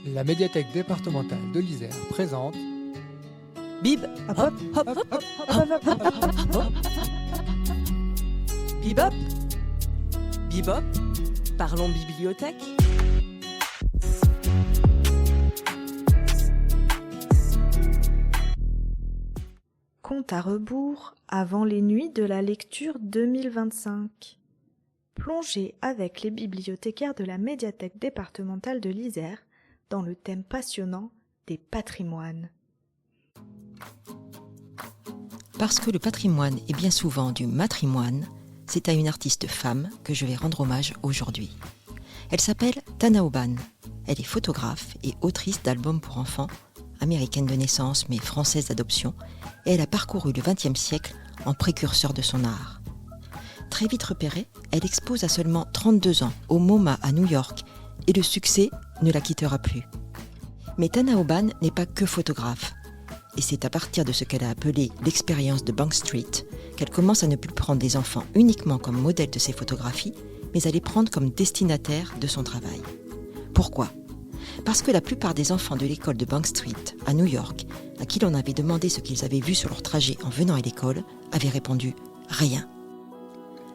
La médiathèque départementale de l'Isère présente Bib, hop, hop, hop, hop, hop, hop, hop, hop, hop. Bibop, Bibop, parlons bibliothèque. Compte à rebours avant les nuits de la lecture 2025. Plongez avec les bibliothécaires de la médiathèque départementale de l'Isère dans le thème passionnant des patrimoines. Parce que le patrimoine est bien souvent du matrimoine, c'est à une artiste femme que je vais rendre hommage aujourd'hui. Elle s'appelle Tana Oban. Elle est photographe et autrice d'albums pour enfants, américaine de naissance mais française d'adoption, et elle a parcouru le XXe siècle en précurseur de son art. Très vite repérée, elle expose à seulement 32 ans au MoMA à New York et le succès ne la quittera plus. Mais Tana Oban n'est pas que photographe. Et c'est à partir de ce qu'elle a appelé l'expérience de Bank Street qu'elle commence à ne plus prendre des enfants uniquement comme modèle de ses photographies, mais à les prendre comme destinataires de son travail. Pourquoi ? Parce que la plupart des enfants de l'école de Bank Street, à New York, à qui l'on avait demandé ce qu'ils avaient vu sur leur trajet en venant à l'école, avaient répondu « rien ».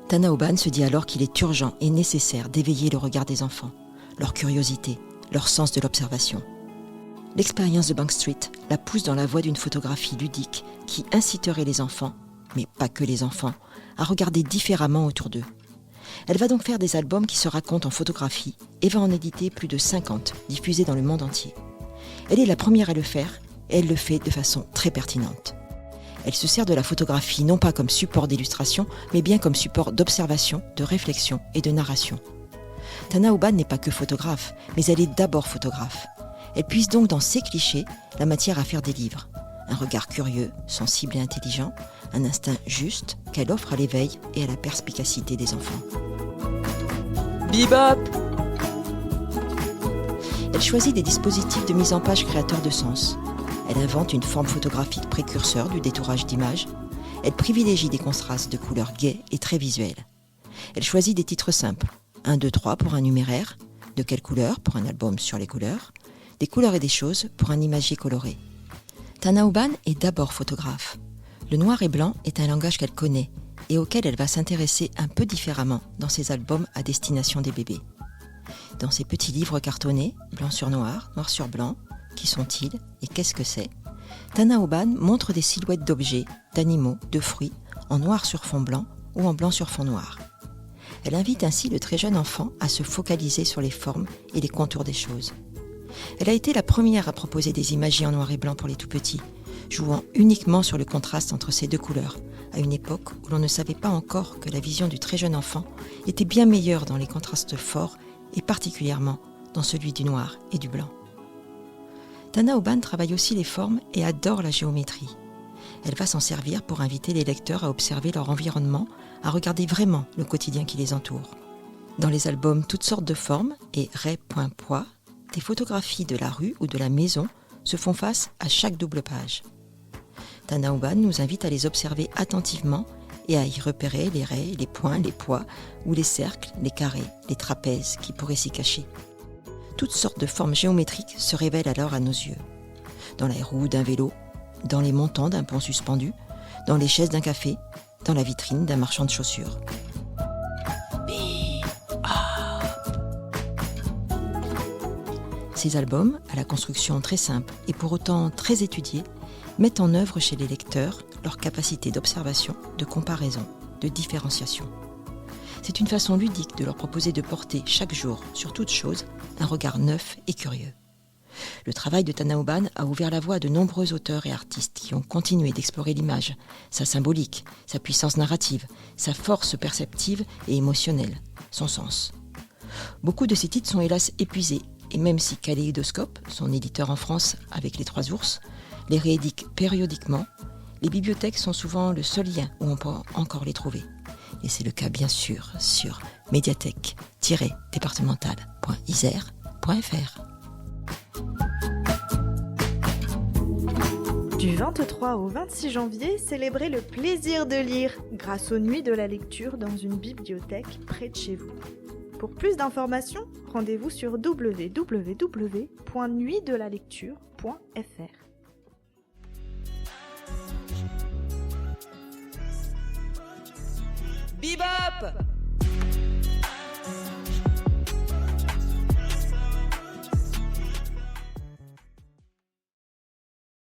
Tana Oban se dit alors qu'il est urgent et nécessaire d'éveiller le regard des enfants, leur curiosité, leur sens de l'observation. L'expérience de Bank Street la pousse dans la voie d'une photographie ludique qui inciterait les enfants, mais pas que les enfants, à regarder différemment autour d'eux. Elle va donc faire des albums qui se racontent en photographie et va en éditer plus de 50, diffusés dans le monde entier. Elle est la première à le faire et elle le fait de façon très pertinente. Elle se sert de la photographie non pas comme support d'illustration, mais bien comme support d'observation, de réflexion et de narration. Tana Oban n'est pas que photographe, mais elle est d'abord photographe. Elle puise donc dans ses clichés la matière à faire des livres. Un regard curieux, sensible et intelligent, un instinct juste qu'elle offre à l'éveil et à la perspicacité des enfants. Bibop, Elle choisit des dispositifs de mise en page créateurs de sens. Elle invente une forme photographique précurseur du détourage d'images. Elle privilégie des contrastes de couleurs gaies et très visuels. Elle choisit des titres simples. 1, 2, 3 pour un numéraire. De quelle couleur pour un album sur les couleurs. Des couleurs et des choses pour un imagier coloré. Tana Oban est d'abord photographe. Le noir et blanc est un langage qu'elle connaît et auquel elle va s'intéresser un peu différemment dans ses albums à destination des bébés. Dans ses petits livres cartonnés, blanc sur noir sur blanc, qui sont-ils et qu'est-ce que c'est ? Tana Oban montre des silhouettes d'objets, d'animaux, de fruits, en noir sur fond blanc ou en blanc sur fond noir. Elle invite ainsi le très jeune enfant à se focaliser sur les formes et les contours des choses. Elle a été la première à proposer des imagiers en noir et blanc pour les tout-petits, jouant uniquement sur le contraste entre ces deux couleurs, à une époque où l'on ne savait pas encore que la vision du très jeune enfant était bien meilleure dans les contrastes forts et particulièrement dans celui du noir et du blanc. Tana Oban travaille aussi les formes et adore la géométrie. Elle va s'en servir pour inviter les lecteurs à observer leur environnement, à regarder vraiment le quotidien qui les entoure. Dans les albums Toutes sortes de formes et Ray.poids, des photographies de la rue ou de la maison se font face à chaque double page. Tana Oban nous invite à les observer attentivement et à y repérer les raies, les points, les poids ou les cercles, les carrés, les trapèzes qui pourraient s'y cacher. Toutes sortes de formes géométriques se révèlent alors à nos yeux. Dans les roues d'un vélo, dans les montants d'un pont suspendu, dans les chaises d'un café, dans la vitrine d'un marchand de chaussures. Ces albums, à la construction très simple et pour autant très étudiée, mettent en œuvre chez les lecteurs leur capacité d'observation, de comparaison, de différenciation. C'est une façon ludique de leur proposer de porter chaque jour, sur toute chose, un regard neuf et curieux. Le travail de Tana Oban a ouvert la voie à de nombreux auteurs et artistes qui ont continué d'explorer l'image, sa symbolique, sa puissance narrative, sa force perceptive et émotionnelle, son sens. Beaucoup de ces titres sont hélas épuisés, et même si Kaléidoscope, son éditeur en France avec Les Trois Ours, les réédite périodiquement, les bibliothèques sont souvent le seul lien où on peut encore les trouver. Et c'est le cas bien sûr sur médiathèque-départementale.isère.fr. Du 23 au 26 janvier, célébrez le plaisir de lire grâce aux nuits de la lecture dans une bibliothèque près de chez vous. Pour plus d'informations, rendez-vous sur www.nuitdelalecture.fr. Bebop!